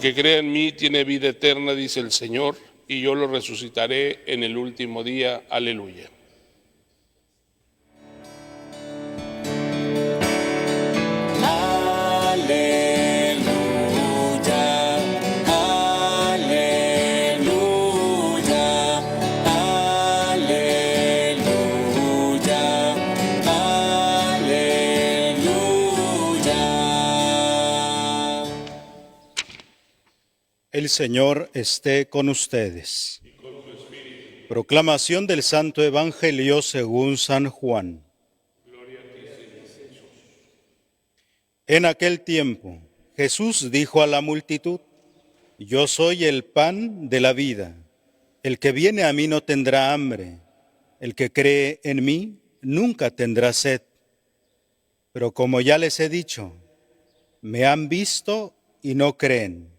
que cree en mí tiene vida eterna, dice el Señor, y yo lo resucitaré en el último día. Aleluya. El Señor esté con ustedes. Proclamación del Santo Evangelio según San Juan. En aquel tiempo, Jesús dijo a la multitud: Yo soy el pan de la vida. El que viene a mí no tendrá hambre. El que cree en mí nunca tendrá sed. Pero como ya les he dicho, me han visto y no creen.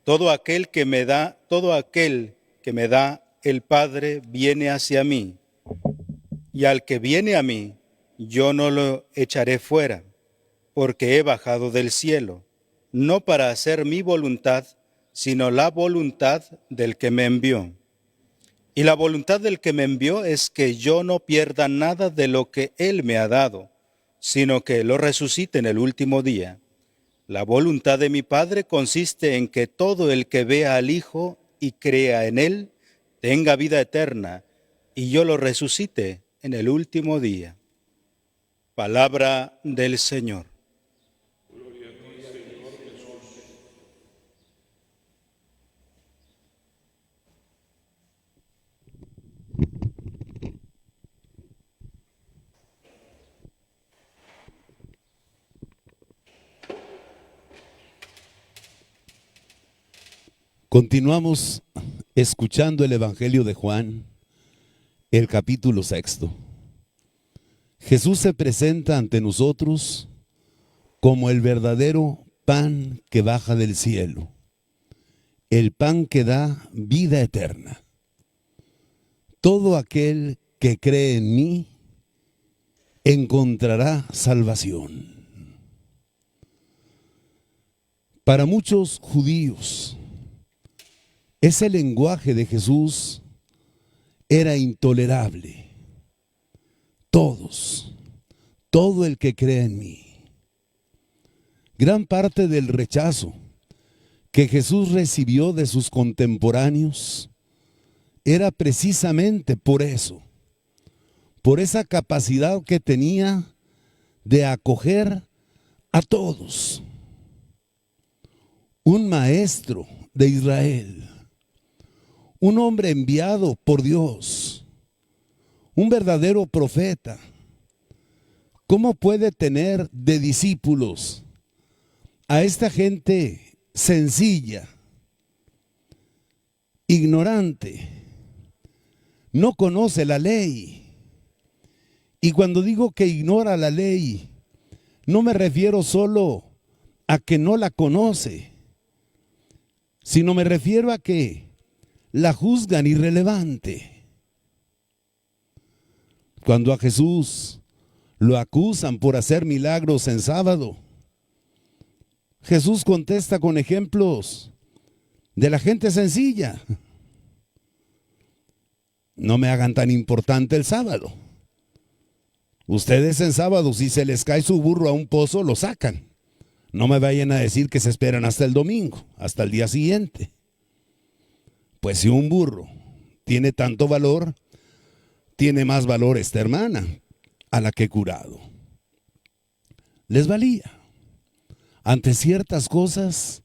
Todo aquel que me da el Padre viene hacia mí, y al que viene a mí, yo no lo echaré fuera, porque he bajado del cielo, no para hacer mi voluntad, sino la voluntad del que me envió. Y la voluntad del que me envió es que yo no pierda nada de lo que Él me ha dado, sino que lo resucite en el último día. La voluntad de mi Padre consiste en que todo el que vea al Hijo y crea en Él tenga vida eterna, y yo lo resucite en el último día. Palabra del Señor. Gloria a ti, Señor Jesús. Continuamos escuchando el Evangelio de Juan, el capítulo 6. Jesús se presenta ante nosotros como el verdadero pan que baja del cielo, el pan que da vida eterna. Todo aquel que cree en mí encontrará salvación. Para muchos judíos, ese lenguaje de Jesús era intolerable. Todo el que cree en mí. Gran parte del rechazo que Jesús recibió de sus contemporáneos era precisamente por eso, por esa capacidad que tenía de acoger a todos. Un maestro de Israel, un hombre enviado por Dios, un verdadero profeta. ¿Cómo puede tener de discípulos a esta gente sencilla, ignorante, no conoce la ley? Y cuando digo que ignora la ley, no me refiero solo a que no la conoce, sino me refiero a que la juzgan irrelevante. Cuando a Jesús lo acusan por hacer milagros en sábado, Jesús contesta con ejemplos de la gente sencilla. No me hagan tan importante el sábado. Ustedes en sábado, si se les cae su burro a un pozo, lo sacan. No me vayan a decir que se esperan hasta el domingo, hasta el día siguiente. Pues si un burro tiene tanto valor, tiene más valor esta hermana a la que he curado. Les valía. Ante ciertas cosas,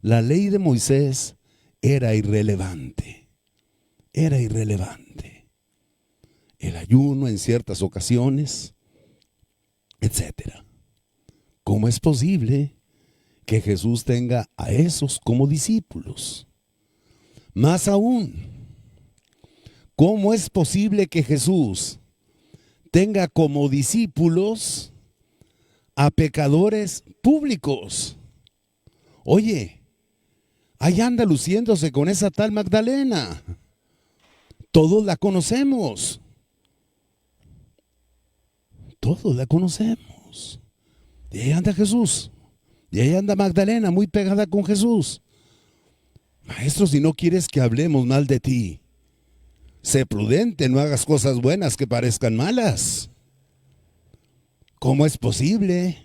la ley de Moisés era irrelevante. Era irrelevante. El ayuno en ciertas ocasiones, etcétera. ¿Cómo es posible que Jesús tenga a esos como discípulos? Más aún, ¿cómo es posible que Jesús tenga como discípulos a pecadores públicos? Oye, ahí anda luciéndose con esa tal Magdalena. Todos la conocemos. Todos la conocemos. Y ahí anda Jesús. Y ahí anda Magdalena, muy pegada con Jesús. Maestro, si no quieres que hablemos mal de ti, sé prudente, no hagas cosas buenas que parezcan malas. ¿Cómo es posible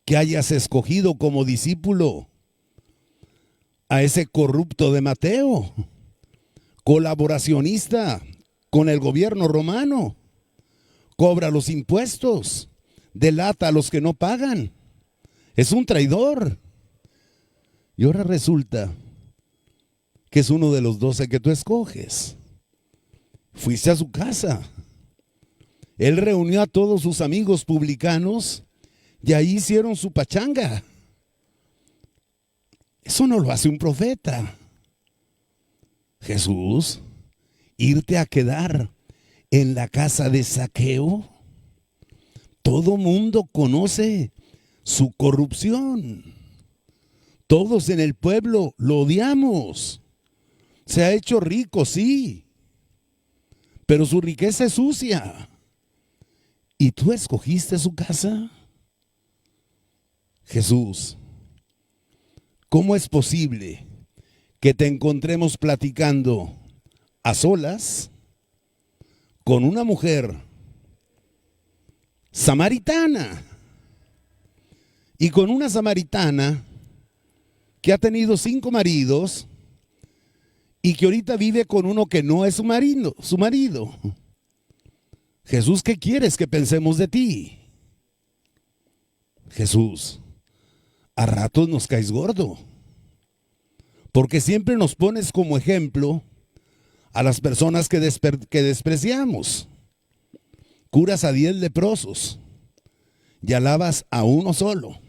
que hayas escogido como discípulo a ese corrupto de Mateo, colaboracionista con el gobierno romano? Cobra los impuestos, delata a los que no pagan, es un traidor. Y ahora resulta que es uno de los 12 que tú escoges. Fuiste a su casa. Él reunió a todos sus amigos publicanos y ahí hicieron su pachanga. Eso no lo hace un profeta. Jesús, irte a quedar en la casa de Zaqueo. Todo mundo conoce su corrupción. Todos en el pueblo lo odiamos. Se ha hecho rico, sí, pero su riqueza es sucia. ¿Y tú escogiste su casa? Jesús, ¿cómo es posible que te encontremos platicando a solas con una mujer samaritana y con una samaritana que ha tenido 5 maridos y que ahorita vive con uno que no es su marido? Jesús, ¿qué quieres que pensemos de ti? Jesús, a ratos nos caes gordo, porque siempre nos pones como ejemplo a las personas que despreciamos. Curas a 10 leprosos y alabas a uno solo.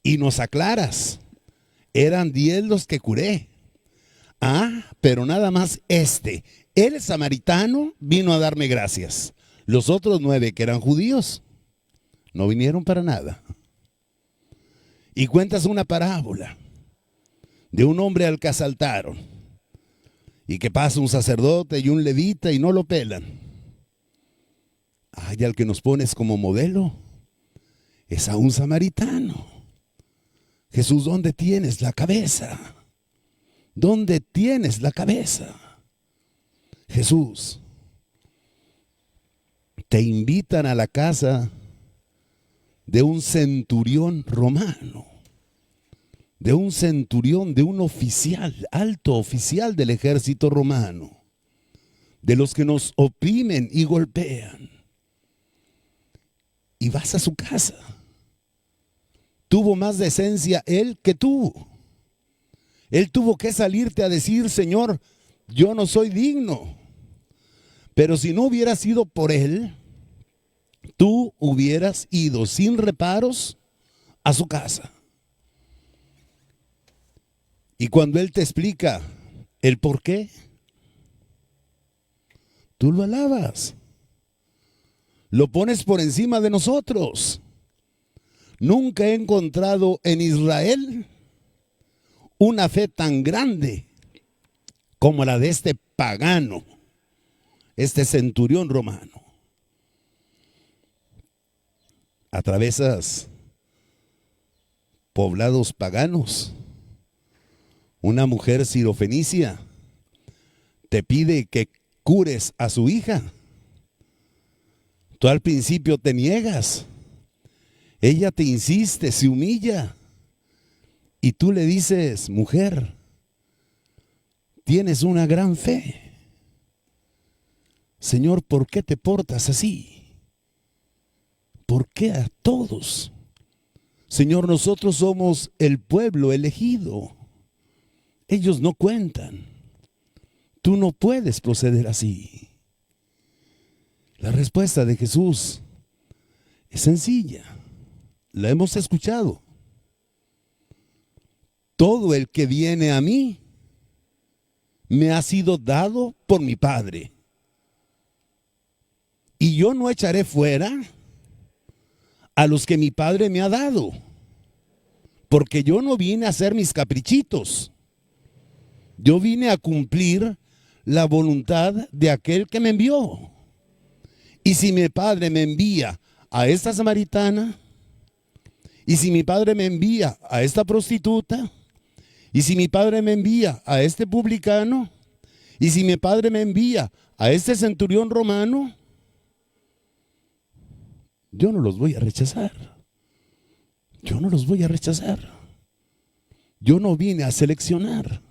Y nos aclaras, eran 10 los que curé. Pero nada más el samaritano vino a darme gracias. Los otros 9 que eran judíos no vinieron para nada. Y cuentas una parábola de un hombre al que asaltaron y que pasa un sacerdote y un levita y no lo pelan. Y al que nos pones como modelo es a un samaritano. Jesús, ¿dónde tienes la cabeza? ¿Dónde tienes la cabeza? Jesús, te invitan a la casa de un centurión romano, de un centurión, de un oficial, alto oficial del ejército romano, de los que nos oprimen y golpean. Y vas a su casa. Tuvo más decencia él que tú. Él tuvo que salirte a decir, Señor, yo no soy digno. Pero si no hubiera sido por él, tú hubieras ido sin reparos a su casa. Y cuando él te explica el por qué, tú lo alabas. Lo pones por encima de nosotros. Nunca he encontrado en Israel una fe tan grande como la de este pagano, este centurión romano. Atravesas poblados paganos. Una mujer sirofenicia te pide que cures a su hija. Tú al principio te niegas. Ella te insiste, se humilla. Y tú le dices, mujer, tienes una gran fe. Señor, ¿por qué te portas así? ¿Por qué a todos? Señor, nosotros somos el pueblo elegido. Ellos no cuentan. Tú no puedes proceder así. La respuesta de Jesús es sencilla. La hemos escuchado. Todo el que viene a mí me ha sido dado por mi Padre. Y yo no echaré fuera a los que mi Padre me ha dado. Porque yo no vine a hacer mis caprichitos. Yo vine a cumplir la voluntad de aquel que me envió. Y si mi Padre me envía a esta samaritana, y si mi Padre me envía a esta prostituta, Y si mi Padre me envía a este publicano, y si mi Padre me envía a este centurión romano, yo no los voy a rechazar. Yo no los voy a rechazar. Yo no vine a seleccionar.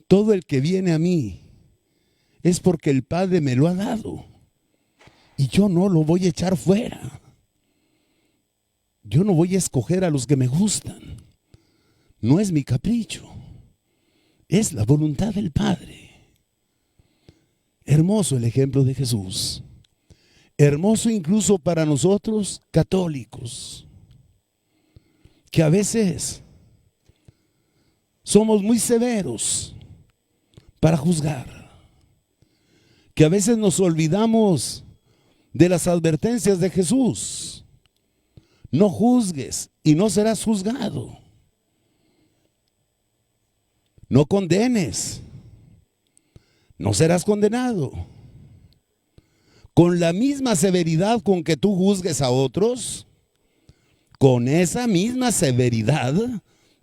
Todo el que viene a mí es porque el Padre me lo ha dado. Y yo no lo voy a echar fuera. Yo no voy a escoger a los que me gustan. No es mi capricho. Es la voluntad del Padre. Hermoso el ejemplo de Jesús. Hermoso incluso para nosotros católicos, que a veces somos muy severos para juzgar, que a veces nos olvidamos de las advertencias de Jesús. No juzgues y no serás juzgado. No condenes, no serás condenado. Con la misma severidad con que tú juzgues a otros, con esa misma severidad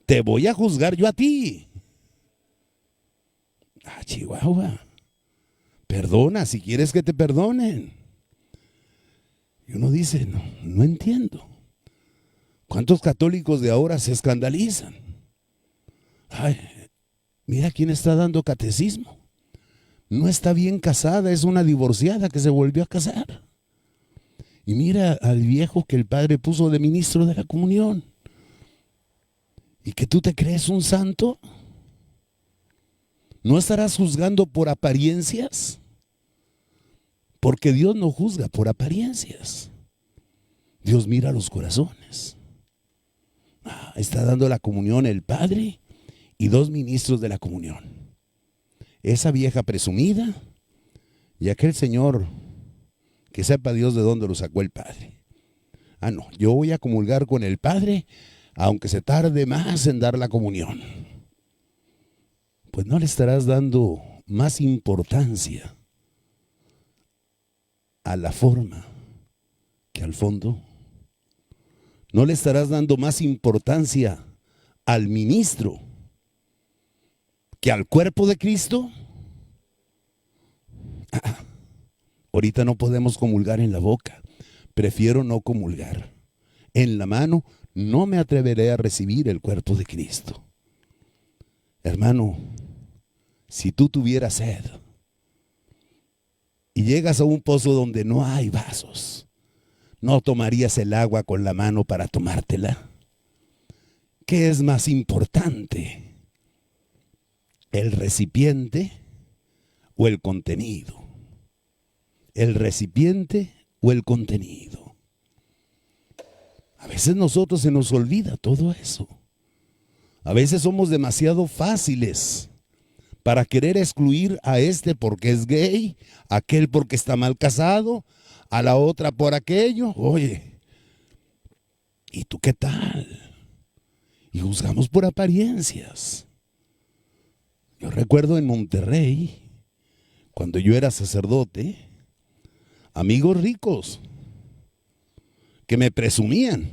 te voy a juzgar yo a ti. Ah, Chihuahua, perdona si quieres que te perdonen. Y uno dice, no entiendo. ¿Cuántos católicos de ahora se escandalizan? Ay, mira quién está dando catecismo. No está bien casada, es una divorciada que se volvió a casar. Y mira al viejo que el padre puso de ministro de la comunión. ¿Y que tú te crees un santo? ¿No estarás juzgando por apariencias? Porque Dios no juzga por apariencias. Dios mira los corazones. Está dando la comunión el padre y 2 ministros de la comunión. Esa vieja presumida y aquel señor que sepa Dios de dónde lo sacó el Padre. No, yo voy a comulgar con el Padre aunque se tarde más en dar la comunión. Pues no le estarás dando más importancia a la forma que al fondo. No le estarás dando más importancia al ministro que al cuerpo de Cristo. Ahorita no podemos comulgar en la boca. Prefiero no comulgar. En la mano no me atreveré a recibir el cuerpo de Cristo. Hermano, si tú tuvieras sed y llegas a un pozo donde no hay vasos, ¿no tomarías el agua con la mano para tomártela? ¿Qué es más importante? ¿El recipiente o el contenido? ¿El recipiente o el contenido? A veces nosotros se nos olvida todo eso. A veces somos demasiado fáciles para querer excluir a este porque es gay, a aquel porque está mal casado, a la otra por aquello. Oye, ¿y tú qué tal? Y juzgamos por apariencias. Yo recuerdo en Monterrey, cuando yo era sacerdote, amigos ricos que me presumían.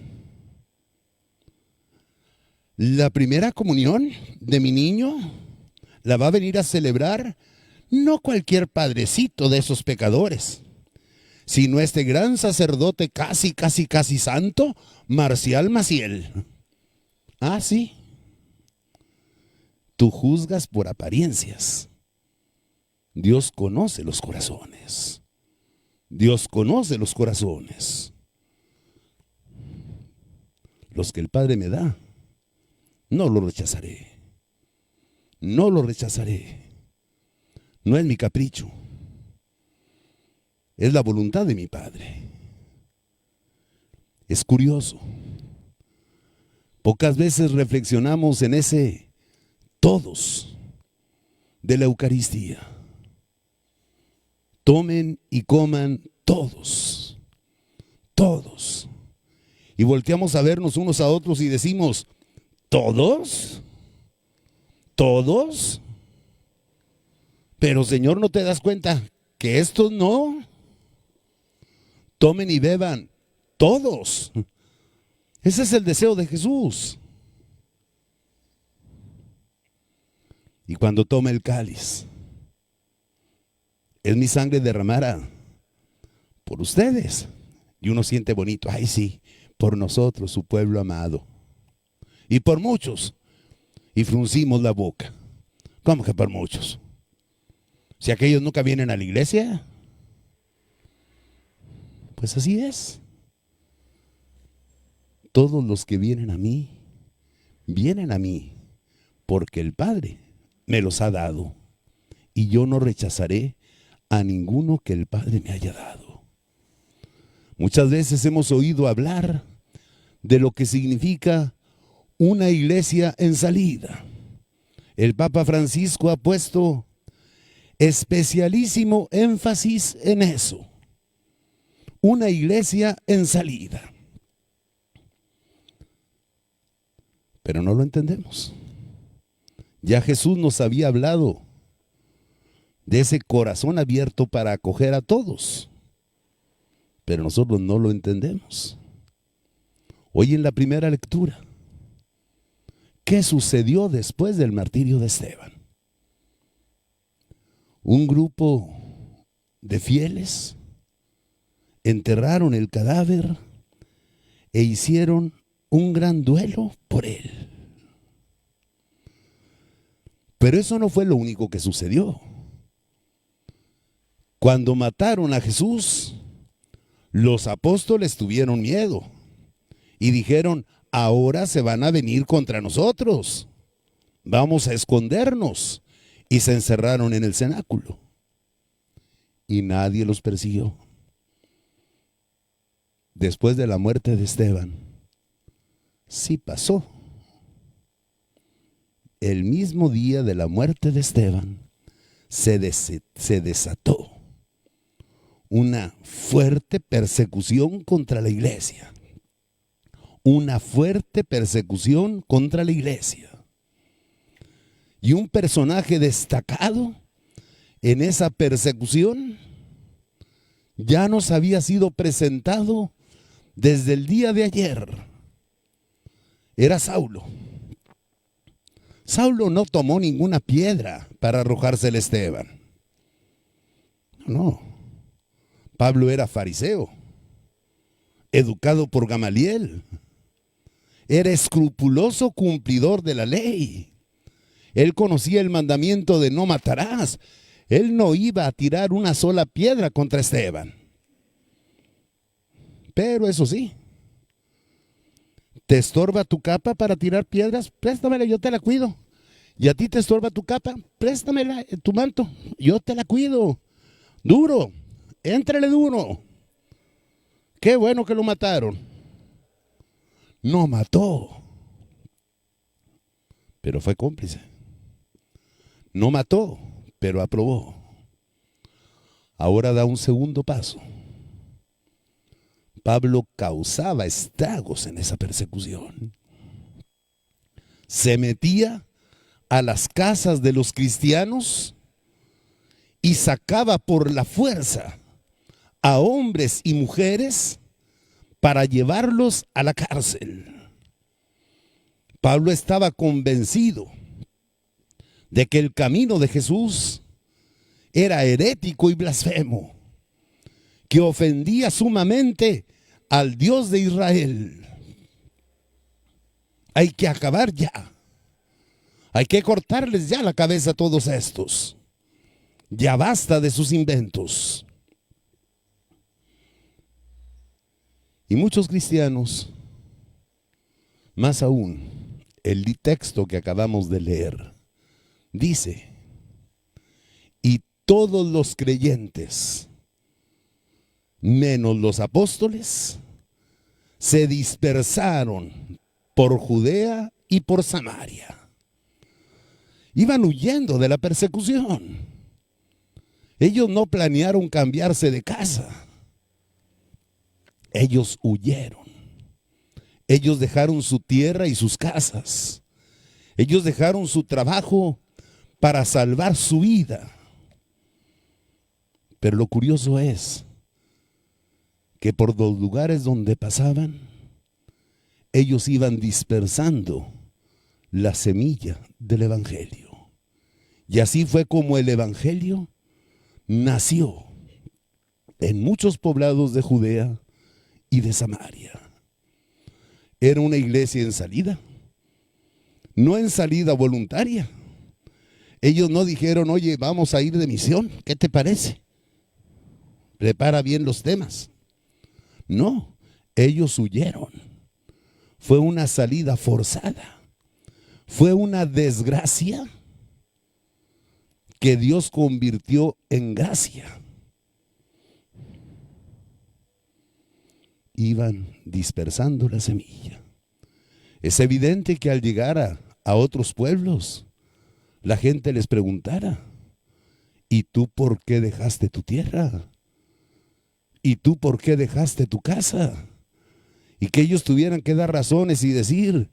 La primera comunión de mi niño la va a venir a celebrar no cualquier padrecito de esos pecadores, sino este gran sacerdote casi santo, Marcial Maciel. Sí. Tú juzgas por apariencias. Dios conoce los corazones. Dios conoce los corazones. Los que el Padre me da, no lo rechazaré. No lo rechazaré. No es mi capricho. Es la voluntad de mi Padre. Es curioso. Pocas veces reflexionamos en ese todos de la Eucaristía. Tomen y coman todos. Todos. Y volteamos a vernos unos a otros y decimos, ¿todos? ¿Todos? Pero Señor, ¿no te das cuenta que estos no? Tomen y beban todos. Ese es el deseo de Jesús. Y cuando toma el cáliz, es mi sangre derramada por ustedes. Y uno siente bonito, ay sí, por nosotros, su pueblo amado. Y por muchos. Y fruncimos la boca. ¿Cómo que por muchos? Si aquellos nunca vienen a la iglesia. Pues así es. Todos los que vienen a mí porque el Padre me los ha dado. Y yo no rechazaré a ninguno que el Padre me haya dado. Muchas veces hemos oído hablar de lo que significa una iglesia en salida. El Papa Francisco ha puesto especialísimo énfasis en eso. Una iglesia en salida. Pero no lo entendemos. Ya Jesús nos había hablado de ese corazón abierto para acoger a todos. Pero nosotros no lo entendemos. Hoy en la primera lectura, ¿qué sucedió después del martirio de Esteban? Un grupo de fieles enterraron el cadáver e hicieron un gran duelo por él. Pero eso no fue lo único que sucedió. Cuando mataron a Jesús, los apóstoles tuvieron miedo y dijeron, ahora se van a venir contra nosotros. Vamos a escondernos. Y se encerraron en el cenáculo. Y nadie los persiguió. Después de la muerte de Esteban, sí pasó. El mismo día de la muerte de Esteban, se desató una fuerte persecución contra la iglesia. Una fuerte persecución contra la iglesia. Y un personaje destacado en esa persecución ya nos había sido presentado desde el día de ayer. Era Saulo. Saulo no tomó ninguna piedra para arrojársela a Esteban. No. Pablo era fariseo, educado por Gamaliel. Era escrupuloso cumplidor de la ley. Él conocía el mandamiento de no matarás. Él no iba a tirar una sola piedra contra Esteban. Pero eso sí, ¿te estorba tu capa para tirar piedras? Préstamela, yo te la cuido. Y a ti te estorba tu capa, préstamela, tu manto, yo te la cuido. Duro, éntrale duro. Qué bueno que lo mataron. No mató, pero fue cómplice. No mató, pero aprobó. Ahora da un segundo paso. Pablo causaba estragos en esa persecución. Se metía a las casas de los cristianos y sacaba por la fuerza a hombres y mujeres para llevarlos a la cárcel. Pablo estaba convencido de que el camino de Jesús era herético y blasfemo, que ofendía sumamente al Dios de Israel. Hay que acabar ya. Hay que cortarles ya la cabeza a todos estos. Ya basta de sus inventos. Y muchos cristianos, más aún, el texto que acabamos de leer, dice, y todos los creyentes, menos los apóstoles, se dispersaron por Judea y por Samaria. Iban huyendo de la persecución. Ellos no planearon cambiarse de casa. Ellos huyeron. Ellos dejaron su tierra y sus casas. Ellos dejaron su trabajo para salvar su vida. Pero lo curioso es que por los lugares donde pasaban, ellos iban dispersando la semilla del evangelio. Y así fue como el Evangelio nació en muchos poblados de Judea y de Samaria. Era una iglesia en salida, no en salida voluntaria. Ellos no dijeron, oye, vamos a ir de misión, ¿qué te parece? Prepara bien los temas. No, ellos huyeron. Fue una salida forzada. Fue una desgracia que Dios convirtió en gracia. Iban dispersando la semilla. Es evidente que al llegar a otros pueblos, la gente les preguntara, ¿y tú por qué dejaste tu tierra? ¿Y tú por qué dejaste tu casa? Y que ellos tuvieran que dar razones y decir,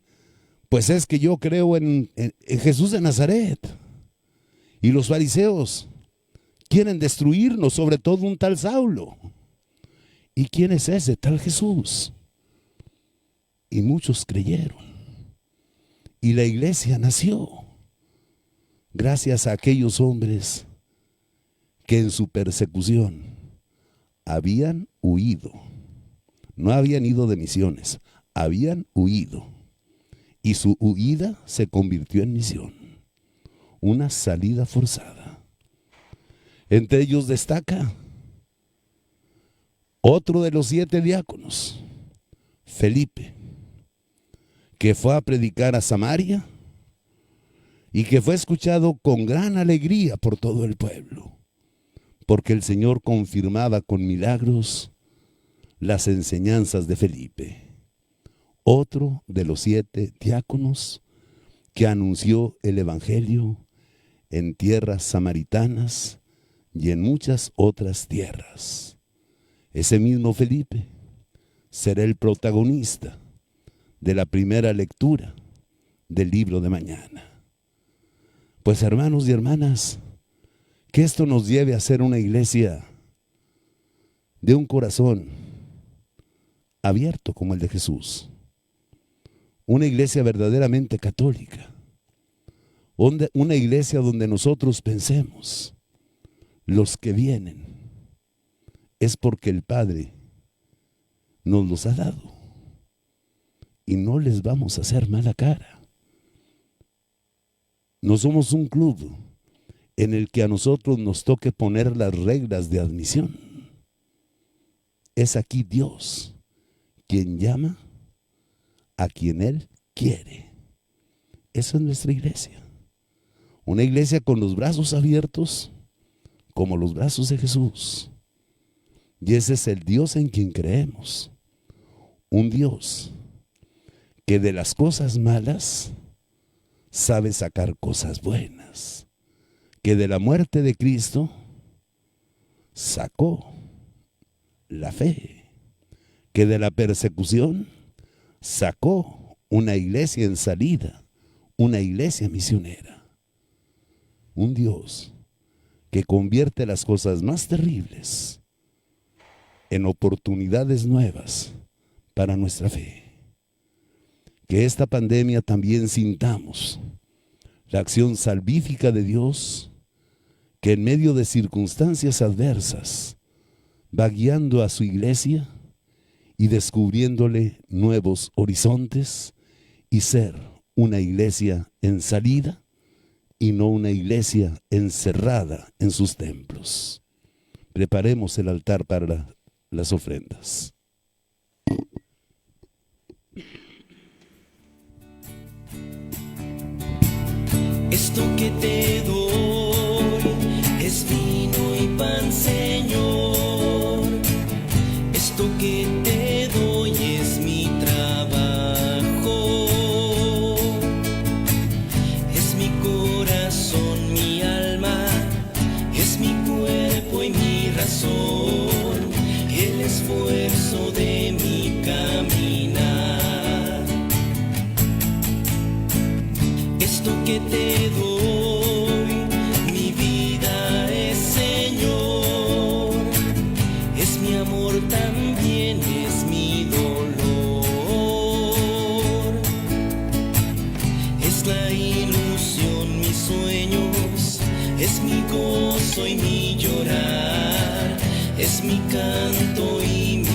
pues es que yo creo en Jesús de Nazaret. Y los fariseos quieren destruirnos, sobre todo un tal Saulo. ¿Y quién es ese tal Jesús? Y muchos creyeron. Y la iglesia nació gracias a aquellos hombres que en su persecución habían huido. No habían ido de misiones, habían huido. Y su huida se convirtió en misión. Una salida forzada. Entre ellos destaca otro de los 7 diáconos, Felipe, que fue a predicar a Samaria y que fue escuchado con gran alegría por todo el pueblo, porque el Señor confirmaba con milagros las enseñanzas de Felipe. Otro de los 7 diáconos que anunció el Evangelio en tierras samaritanas y en muchas otras tierras. Ese mismo Felipe será el protagonista de la primera lectura del libro de mañana. Pues hermanos y hermanas, que esto nos lleve a ser una iglesia de un corazón abierto como el de Jesús. Una iglesia verdaderamente católica. Una iglesia donde nosotros pensemos, los que vienen es porque el Padre nos los ha dado y no les vamos a hacer mala cara. No somos un club en el que a nosotros nos toque poner las reglas de admisión. Es aquí Dios quien llama a quien Él quiere. Eso es nuestra iglesia. Una iglesia con los brazos abiertos como los brazos de Jesús. Y ese es el Dios en quien creemos. Un Dios que de las cosas malas sabe sacar cosas buenas. Que de la muerte de Cristo sacó la fe. Que de la persecución sacó una iglesia en salida, una iglesia misionera. Un Dios que convierte las cosas más terribles en oportunidades nuevas para nuestra fe. Que esta pandemia también sintamos la acción salvífica de Dios, que en medio de circunstancias adversas va guiando a su iglesia y descubriéndole nuevos horizontes, y ser una iglesia en salida y no una iglesia encerrada en sus templos. Preparemos el altar para las ofrendas. Esto que te doy es vino y pan, Señor. Esto que te doy es mi trabajo, es mi corazón, mi alma, es mi cuerpo y mi razón, el esfuerzo de mi caminar. Esto que te doy, mi vida es, Señor, es mi amor, también es mi dolor, es la ilusión, mis sueños, es mi gozo y mi llorar, es mi canto y mi